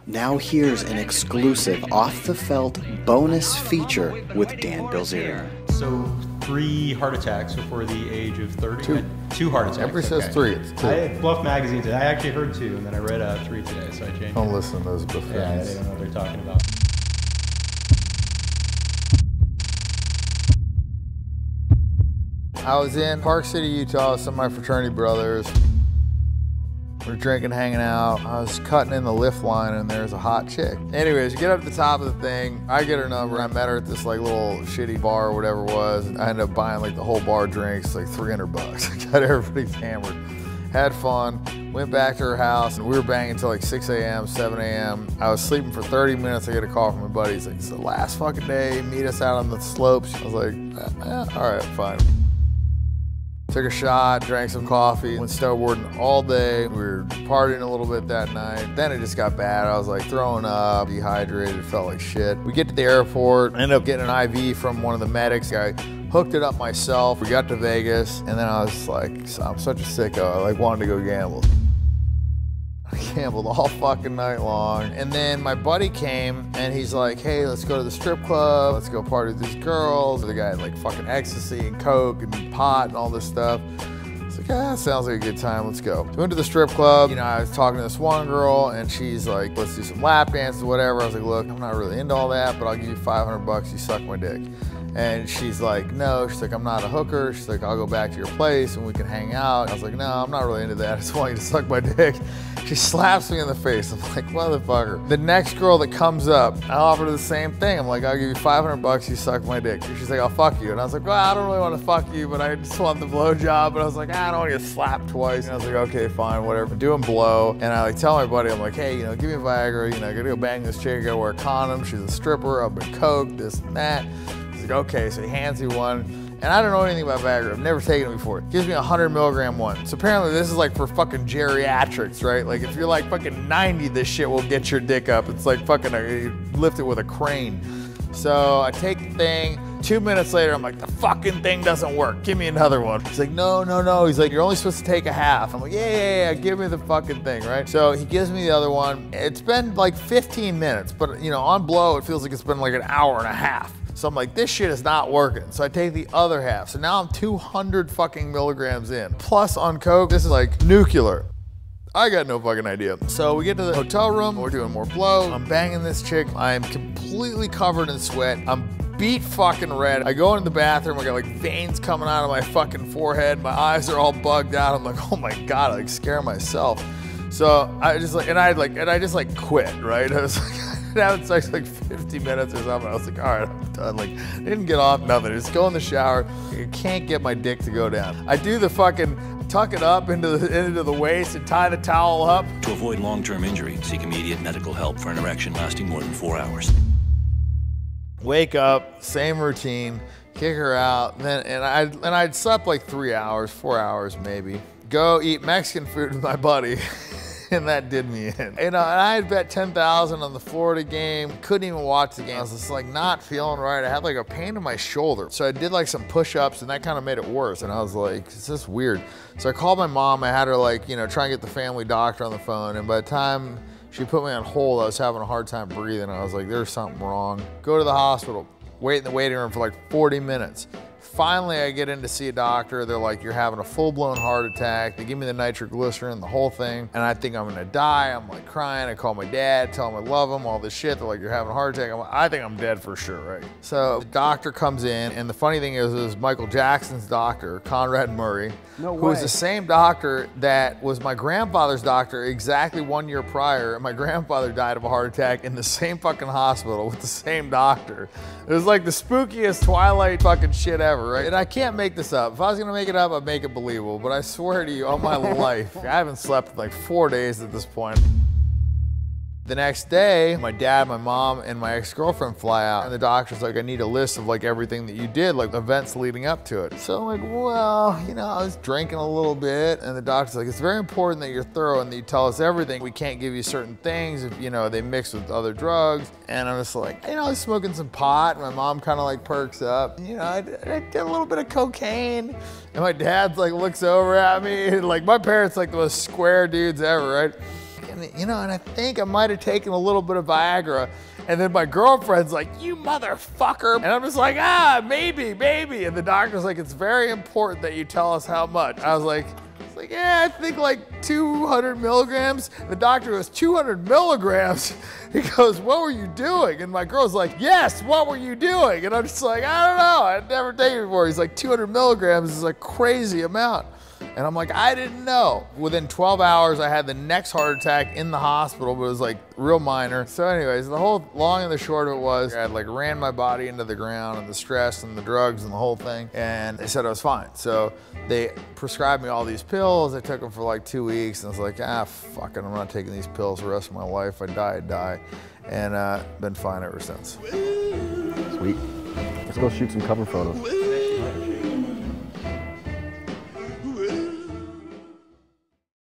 Now here's an exclusive off-the-felt bonus feature with Dan Bilzerian. So 3 heart attacks before the age of 30? 2. 2 heart attacks. Everybody says 3, it's 2. I Bluff magazine today. I actually heard 2, and then I read 3 today, so I changed Don't it. listen to those Bluff Yeah, fans. they don't know what they're talking about. I was in Park City, Utah with some of my fraternity brothers. We're drinking, hanging out. I was cutting in the lift line and there's a hot chick. Anyways, you get up to the top of the thing. I get her number. I met her at this like little shitty bar or whatever it was. And I ended up buying like the whole bar drinks, like $300. I got everybody's hammered. Had fun, went back to her house, and we were banging until like 6 a.m., 7 a.m. I was sleeping for 30 minutes. I get a call from my buddy. He's like, it's the last fucking day. Meet us out on the slopes. I was like, all right, fine. Took a shot, drank some coffee, went snowboarding all day. We were partying a little bit that night. Then it just got bad. I was like throwing up, dehydrated, felt like shit. We get to the airport, ended up getting an IV from one of the medics. I hooked it up myself. We got to Vegas, and then I was like, I'm such a sicko. I like wanted to go gamble. I gambled all fucking night long. And then my buddy came and he's like, hey, let's go to the strip club. Let's go party with these girls. The guy had like fucking ecstasy and coke and pot and all this stuff. It's like, sounds like a good time, let's go. So we went to the strip club. You know, I was talking to this one girl and she's like, let's do some lap dances, whatever. I was like, look, I'm not really into all that, but I'll give you $500, you suck my dick. And she's like, no, she's like, I'm not a hooker. She's like, I'll go back to your place and we can hang out. And I was like, no, I'm not really into that. I just want you to suck my dick. She slaps me in the face. I'm like, motherfucker. The next girl that comes up, I offer her the same thing. I'm like, I'll give you $500, you suck my dick. She's like, I'll fuck you. And I was like, well, I don't really want to fuck you, but I just want the blowjob. And I was like, I don't want to get slapped twice. And I was like, okay, fine, whatever. I'm doing blow. And I like tell my buddy, I'm like, hey, you know, give me a Viagra. You know, I gotta go bang this chick. I gotta wear a condom. She's a stripper. I've been coked, this and that. Okay, so he hands me one, and I don't know anything about Viagra. I've never taken it before. Gives me a 100 milligram one. So apparently this is like for fucking geriatrics, right? Like if you're like fucking 90, this shit will get your dick up. It's like fucking, you lift it with a crane. So I take the thing. 2 minutes later, I'm like, the fucking thing doesn't work. Give me another one. He's like, no, no, no. He's like, you're only supposed to take a half. I'm like, yeah, give me the fucking thing, right? So he gives me the other one. It's been like 15 minutes, but you know, on blow, it feels like it's been like an hour and a half. So I'm like, this shit is not working. So I take the other half. So now I'm 200 fucking milligrams in. Plus on coke, this is like nuclear. I got no fucking idea. So we get to the hotel room, we're doing more blow. I'm banging this chick. I am completely covered in sweat. I'm beat fucking red. I go into the bathroom, I got like veins coming out of my fucking forehead. My eyes are all bugged out. I'm like, oh my God, I like scare myself. So I just like, and I just like quit, right? I was like, having sex like 50 minutes or something. I was like, all right, I'm done. Like, I didn't get off nothing. I just go in the shower. I can't get my dick to go down. I do the fucking tuck it up into the waist and tie the towel up. To avoid long-term injury, seek immediate medical help for an erection lasting more than 4 hours. Wake up, same routine, kick her out. And I'd slept like 3 hours, 4 hours maybe. Go eat Mexican food with my buddy. And that did me in. You know, and I had bet 10,000 on the Florida game. Couldn't even watch the game. I was just like not feeling right. I had like a pain in my shoulder. So I did like some push-ups and that kind of made it worse. And I was like, it's just weird. So I called my mom. I had her like, you know, try and get the family doctor on the phone. And by the time she put me on hold, I was having a hard time breathing. I was like, there's something wrong. Go to the hospital. Wait in the waiting room for like 40 minutes. Finally, I get in to see a doctor. They're like, you're having a full-blown heart attack. They give me the nitroglycerin, the whole thing, and I think I'm gonna die. I'm like crying. I call my dad, tell him I love him, all this shit. They're like, you're having a heart attack. I'm like, I think I'm dead for sure, right? So the doctor comes in, and the funny thing is, it was Michael Jackson's doctor, Conrad Murray, who was the same doctor that was my grandfather's doctor exactly 1 year prior, and my grandfather died of a heart attack in the same fucking hospital with the same doctor. It was like the spookiest Twilight fucking shit ever, right? And I can't make this up. If I was gonna make it up, I'd make it believable, but I swear to you, all my life, I haven't slept in like 4 days at this point. The next day, my dad, my mom, and my ex-girlfriend fly out, and the doctor's like, I need a list of like everything that you did, like events leading up to it. So I'm like, well, you know, I was drinking a little bit, and the doctor's like, it's very important that you're thorough and that you tell us everything. We can't give you certain things if, you know, they mix with other drugs. And I'm just like, you know, I was smoking some pot, and my mom kind of like perks up. You know, I did a little bit of cocaine, and my dad's like looks over at me, and like my parents like the most square dudes ever, right? you know, and I think I might have taken a little bit of Viagra. And then my girlfriend's like, you motherfucker. And I'm just like, maybe. And the doctor's like, it's very important that you tell us how much. I was like, yeah, I think like 200 milligrams. The doctor goes, 200 milligrams? He goes, what were you doing? And my girl's like, yes, what were you doing? And I'm just like, I don't know, I'd never taken it before. He's like, 200 milligrams is a crazy amount. And I'm like, I didn't know. Within 12 hours, I had the next heart attack in the hospital, but it was like real minor. So anyways, the whole long and the short of it was, I had like ran my body into the ground and the stress and the drugs and the whole thing. And they said I was fine. So they prescribed me all these pills. I took them for like 2 weeks. And I was like, fuck it, I'm not taking these pills the rest of my life. I die, I die. And been fine ever since. Sweet. Let's go shoot some cover photos.